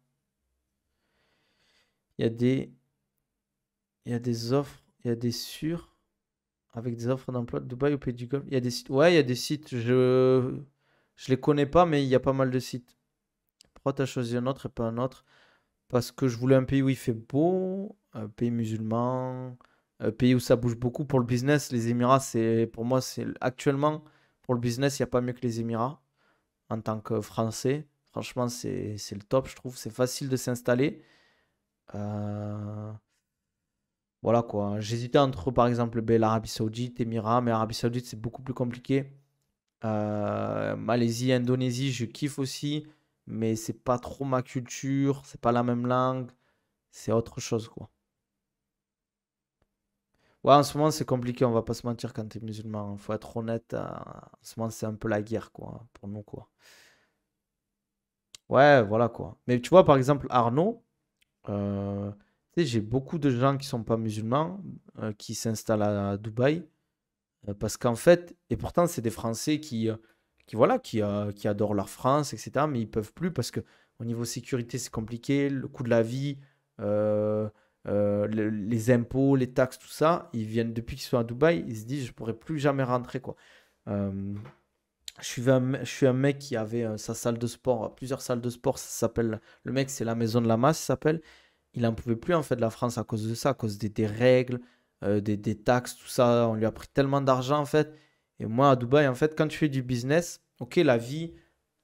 Il y a des, il y a des offres, il y a des sûrs avec des offres d'emploi de Dubaï au Pays du Golfe. Il y a des sites. Ouais, il y a des sites. Je les connais pas, mais il y a pas mal de sites. Pourquoi tu as choisi un autre et pas un autre? Parce que je voulais un pays où il fait beau, un pays musulman, un pays où ça bouge beaucoup pour le business. Les Émirats, pour moi, c'est actuellement pour le business, il n'y a pas mieux que les Émirats en tant que Français. Franchement, c'est le top, je trouve. C'est facile de s'installer. Euh, voilà quoi. J'hésitais entre, par exemple, ben, l'Arabie Saoudite, Émirats, mais l'Arabie Saoudite, c'est beaucoup plus compliqué. Malaisie, Indonésie, je kiffe aussi, mais c'est pas trop ma culture, c'est pas la même langue, c'est autre chose, quoi. Ouais, en ce moment, c'est compliqué, on va pas se mentir quand t'es musulman. Faut être honnête, en ce moment, c'est un peu la guerre, quoi, pour nous, quoi. Ouais, voilà, quoi. Mais tu vois, par exemple, Arnaud, tu sais, j'ai beaucoup de gens qui sont pas musulmans, qui s'installent à Dubaï. Parce qu'en fait, et pourtant, c'est des Français voilà, qui adorent leur France, etc. Mais ils peuvent plus parce que au niveau sécurité, c'est compliqué, le coût de la vie, euh, les impôts, les taxes, tout ça. Ils viennent depuis qu'ils sont à Dubaï, ils se disent, je pourrais plus jamais rentrer, quoi. Euh, je suis un mec qui avait sa salle de sport, plusieurs salles de sport. Ça s'appelle, le mec, c'est la Maison de la Masse, ça s'appelle. Il en pouvait plus en fait de la France à cause de ça, à cause des règles, des taxes, tout ça. On lui a pris tellement d'argent en fait. Et moi à Dubaï, en fait, quand tu fais du business, ok, la vie,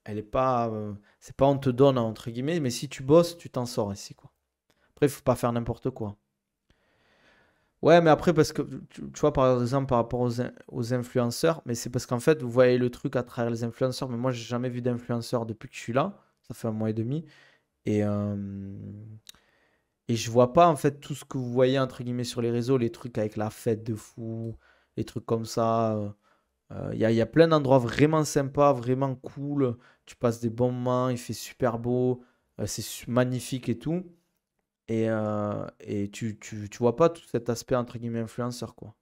elle est pas, c'est pas on te donne entre guillemets, mais si tu bosses, tu t'en sors ici quoi. Après, il faut pas faire n'importe quoi. Ouais, mais après, parce que tu vois, par exemple, par rapport aux influenceurs, mais c'est parce qu'en fait, vous voyez le truc à travers les influenceurs, mais moi, j'ai jamais vu d'influenceurs depuis que je suis là. Ça fait un mois et demi. Et, et je vois pas en fait tout ce que vous voyez entre guillemets sur les réseaux, les trucs avec la fête de fou, les trucs comme ça. Il y a plein d'endroits vraiment sympas, vraiment cool. Tu passes des bons moments, il fait super beau, c'est magnifique et tout. Et tu vois pas tout cet aspect entre guillemets influenceur quoi.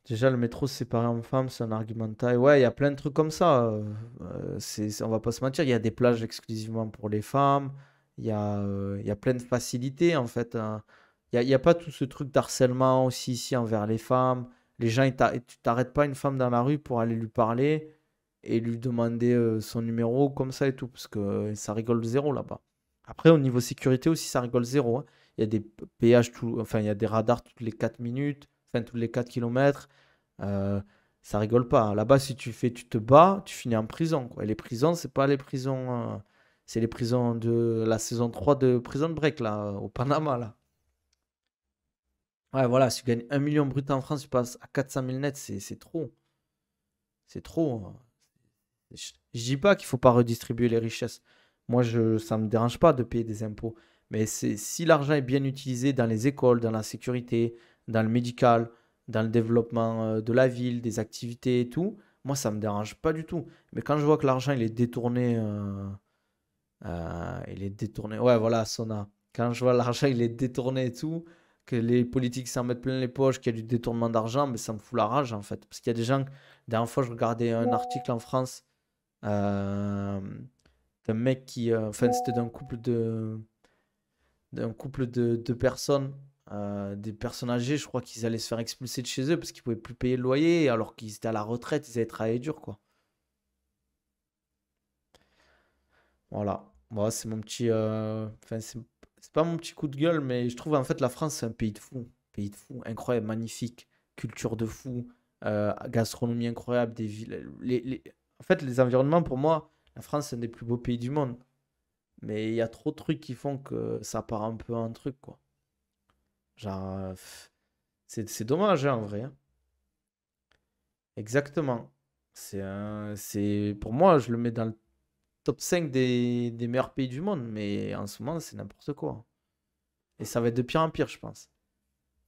Déjà, le métro se séparer en femmes, c'est un argument de taille. Ouais, il y a plein de trucs comme ça. On va pas se mentir, il y a des plages exclusivement pour les femmes. Il y a plein de facilités, en fait, hein. Il y a pas tout ce truc d'harcèlement aussi ici envers les femmes. Les gens, tu t'arrêtes pas une femme dans la rue pour aller lui parler et lui demander son numéro comme ça et tout, parce que ça rigole zéro là-bas. Après, au niveau sécurité aussi, ça rigole zéro, hein. Il y a des péages, enfin, il y a des radars toutes les 4 minutes, enfin, tous les 4 kilomètres. Euh, Ça rigole pas, hein. Là-bas, si tu te bats, tu finis en prison, quoi. Et les prisons, c'est pas les prisons, c'est les prisons de la saison 3 de Prison Break, là, au Panama, là. Ouais, voilà, si tu gagnes 1 million brut en France, tu passes à 400 000 net, c'est trop. C'est trop, hein. Je dis pas qu'il faut pas redistribuer les richesses. Moi, ça me dérange pas de payer des impôts. Mais si l'argent est bien utilisé dans les écoles, dans la sécurité, dans le médical, dans le développement de la ville, des activités et tout, moi, ça me dérange pas du tout. Mais quand je vois que l'argent, il est détourné. Ouais, voilà, Sona. Quand je vois l'argent, il est détourné et tout, que les politiques s'en mettent plein les poches, qu'il y a du détournement d'argent, mais ça me fout la rage, en fait. Parce qu'il y a des gens. La dernière fois, je regardais un article en France euh, d'un mec qui, enfin, c'était d'un couple de personnes, des personnes âgées, je crois qu'ils allaient se faire expulser de chez eux parce qu'ils pouvaient plus payer le loyer, alors qu'ils étaient à la retraite, ils avaient travaillé dur, quoi. Voilà. Moi, c'est mon petit, enfin, c'est pas mon petit coup de gueule, mais je trouve en fait la France, c'est un pays de fou, incroyable, magnifique, culture de fou, gastronomie incroyable, des villes, en fait, les environnements, pour moi, la France, c'est un des plus beaux pays du monde. Mais il y a trop de trucs qui font que ça part un peu en truc, quoi. Genre, c'est dommage, hein, en vrai, hein. Exactement. Pour moi, je le mets dans le top 5 des meilleurs pays du monde, mais en ce moment, c'est n'importe quoi. Et ça va être de pire en pire, je pense.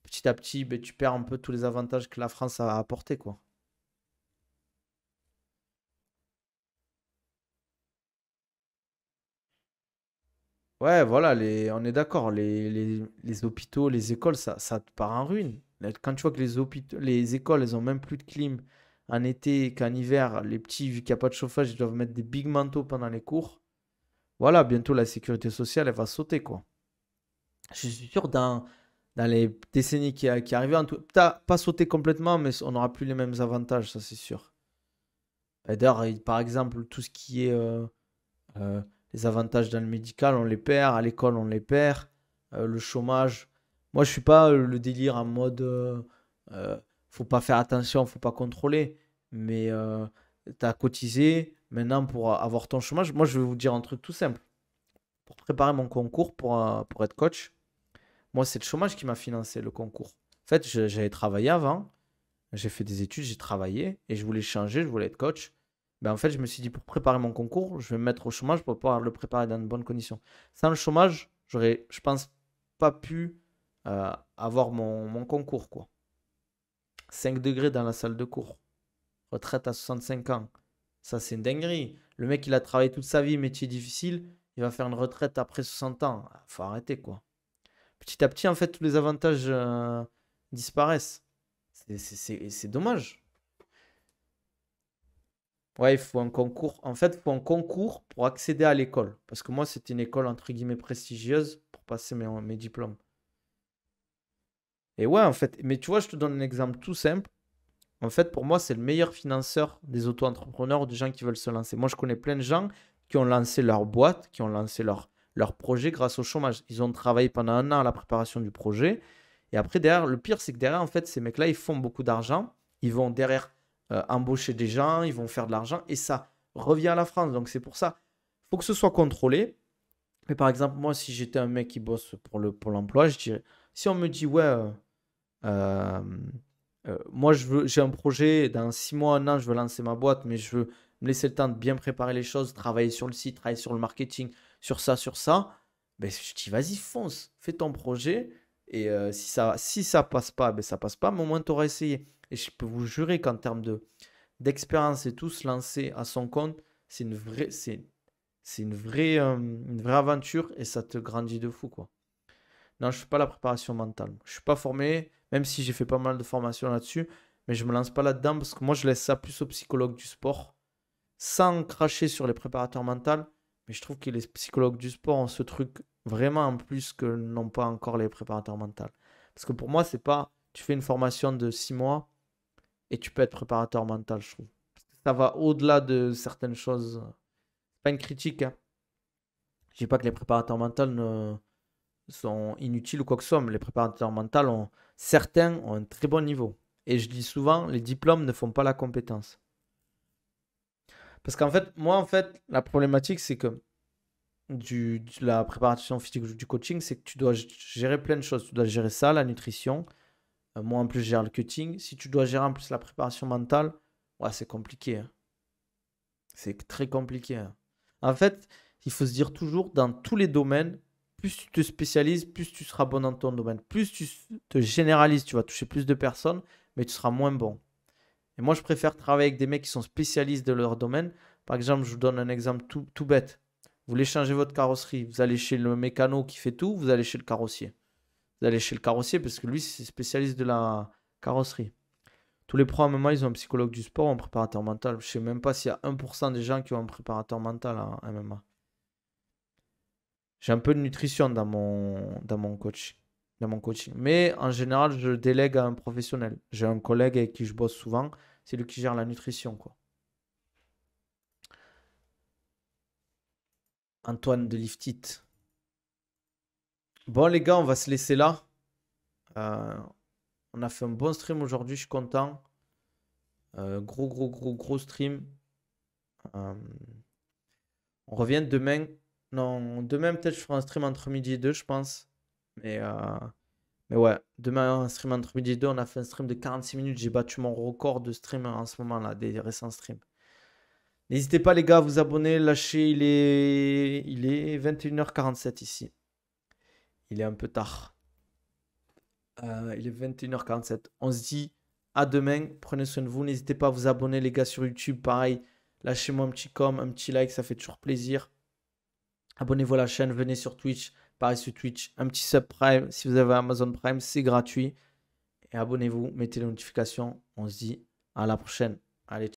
Petit à petit, ben, tu perds un peu tous les avantages que la France a apportés, quoi. Ouais, voilà, on est d'accord. Les hôpitaux, les écoles, ça te part en ruine. Là, quand tu vois que les hôpitaux, les écoles, elles ont même plus de clim en été qu'en hiver, les petits, vu qu'il n'y a pas de chauffage, ils doivent mettre des big manteaux pendant les cours. Voilà, bientôt la sécurité sociale, elle va sauter, quoi. Je suis sûr, dans les décennies qui arrivent, pas sauter complètement, mais on n'aura plus les mêmes avantages, ça c'est sûr. Et d'ailleurs, par exemple, tout ce qui est Euh, les avantages dans le médical, on les perd. À l'école, on les perd. Le chômage. Moi, je suis pas le délire en mode faut pas faire attention, faut pas contrôler. Mais tu as cotisé. Maintenant, pour avoir ton chômage, moi, je vais vous dire un truc tout simple. Pour préparer mon concours pour être coach, moi, c'est le chômage qui m'a financé le concours. En fait, j'avais travaillé avant. J'ai fait des études, j'ai travaillé et je voulais changer, je voulais être coach. Ben, en fait, je me suis dit, pour préparer mon concours, je vais me mettre au chômage pour pouvoir le préparer dans de bonnes conditions. Sans le chômage, j'aurais, je pense, pas pu avoir mon concours, quoi. 5 degrés dans la salle de cours. Retraite à 65 ans. Ça, c'est une dinguerie. Le mec, il a travaillé toute sa vie, métier difficile. Il va faire une retraite après 60 ans. Faut arrêter, quoi. Petit à petit, en fait, tous les avantages disparaissent. C'est dommage. Ouais, il faut un concours. En fait, il faut un concours pour accéder à l'école. Parce que moi, c'était une école entre guillemets prestigieuse pour passer mes diplômes. Et ouais, en fait, mais tu vois, je te donne un exemple tout simple. En fait, pour moi, c'est le meilleur financeur des auto-entrepreneurs, des gens qui veulent se lancer. Moi, je connais plein de gens qui ont lancé leur boîte, qui ont lancé leur projet grâce au chômage. Ils ont travaillé pendant un an à la préparation du projet. Et après, derrière, le pire, c'est que derrière, en fait, ces mecs-là, ils font beaucoup d'argent. Ils vont derrière embaucher des gens, ils vont faire de l'argent. Et ça revient à la France. Donc, c'est pour ça, il faut que ce soit contrôlé. Mais par exemple, moi, si j'étais un mec qui bosse pour l'emploi, je dirais, si on me dit, ouais, euh, moi, j'ai un projet, dans 6 mois, un an, je veux lancer ma boîte, mais je veux me laisser le temps de bien préparer les choses, travailler sur le site, travailler sur le marketing, sur ça. Ben, je dis, vas-y, fonce, fais ton projet. Et si ça passe pas, ben, ça passe pas, mais au moins, tu auras essayé. Et je peux vous jurer qu'en termes d'expérience et tout, se lancer à son compte, c'est une vraie aventure et ça te grandit de fou, quoi. Non, je ne fais pas la préparation mentale. Je ne suis pas formé, même si j'ai fait pas mal de formations là-dessus, mais je ne me lance pas là-dedans parce que moi, je laisse ça plus aux psychologues du sport, sans cracher sur les préparateurs mentaux. Mais je trouve que les psychologues du sport ont ce truc vraiment en plus que n'ont pas encore les préparateurs mentaux. Parce que pour moi, c'est pas, tu fais une formation de 6 mois et tu peux être préparateur mental, je trouve. Parce que ça va au-delà de certaines choses. C'est pas une critique, hein. Je dis pas que les préparateurs mentaux sont inutiles ou quoi que ce soit, mais les préparateurs mentaux certains ont un très bon niveau. Et je dis souvent, les diplômes ne font pas la compétence. Parce qu'en fait, moi, en fait, la problématique, c'est que de la préparation physique du coaching, c'est que tu dois gérer plein de choses. Tu dois gérer ça, la nutrition. Moi, en plus, je gère le cutting. Si tu dois gérer en plus la préparation mentale, ouais, c'est compliqué, hein. C'est très compliqué, hein. En fait, il faut se dire toujours, dans tous les domaines, plus tu te spécialises, plus tu seras bon dans ton domaine. Plus tu te généralises, tu vas toucher plus de personnes, mais tu seras moins bon. Et moi, je préfère travailler avec des mecs qui sont spécialistes de leur domaine. Par exemple, je vous donne un exemple tout bête. Vous voulez changer votre carrosserie, vous allez chez le mécano qui fait tout, vous allez chez le carrossier. Vous allez chez le carrossier parce que lui, c'est spécialiste de la carrosserie. Tous les pros à MMA, ils ont un psychologue du sport, un préparateur mental. Je ne sais même pas s'il y a 1% des gens qui ont un préparateur mental en MMA. J'ai un peu de nutrition dans mon coaching. Mais en général, je délègue à un professionnel. J'ai un collègue avec qui je bosse souvent. C'est lui qui gère la nutrition, quoi. Antoine de Liftit. Bon, les gars, on va se laisser là. Euh, on a fait un bon stream aujourd'hui, je suis content. Gros, gros, gros, gros stream. Euh, on revient demain. Non, demain, peut-être je ferai un stream entre midi et 2, je pense. Mais, euh, mais ouais, demain, un stream entre midi et 2. On a fait un stream de 46 minutes. J'ai battu mon record de stream en ce moment-là, des récents streams. N'hésitez pas, les gars, à vous abonner. Lâchez, il est 21h47 ici. Il est un peu tard. Il est 21h47. On se dit à demain. Prenez soin de vous. N'hésitez pas à vous abonner, les gars, sur YouTube. Pareil, lâchez-moi un petit un petit like. Ça fait toujours plaisir. Abonnez-vous à la chaîne. Venez sur Twitch. Pareil sur Twitch. Un petit sub Prime. Si vous avez Amazon Prime, c'est gratuit. Et abonnez-vous. Mettez les notifications. On se dit à la prochaine. Allez.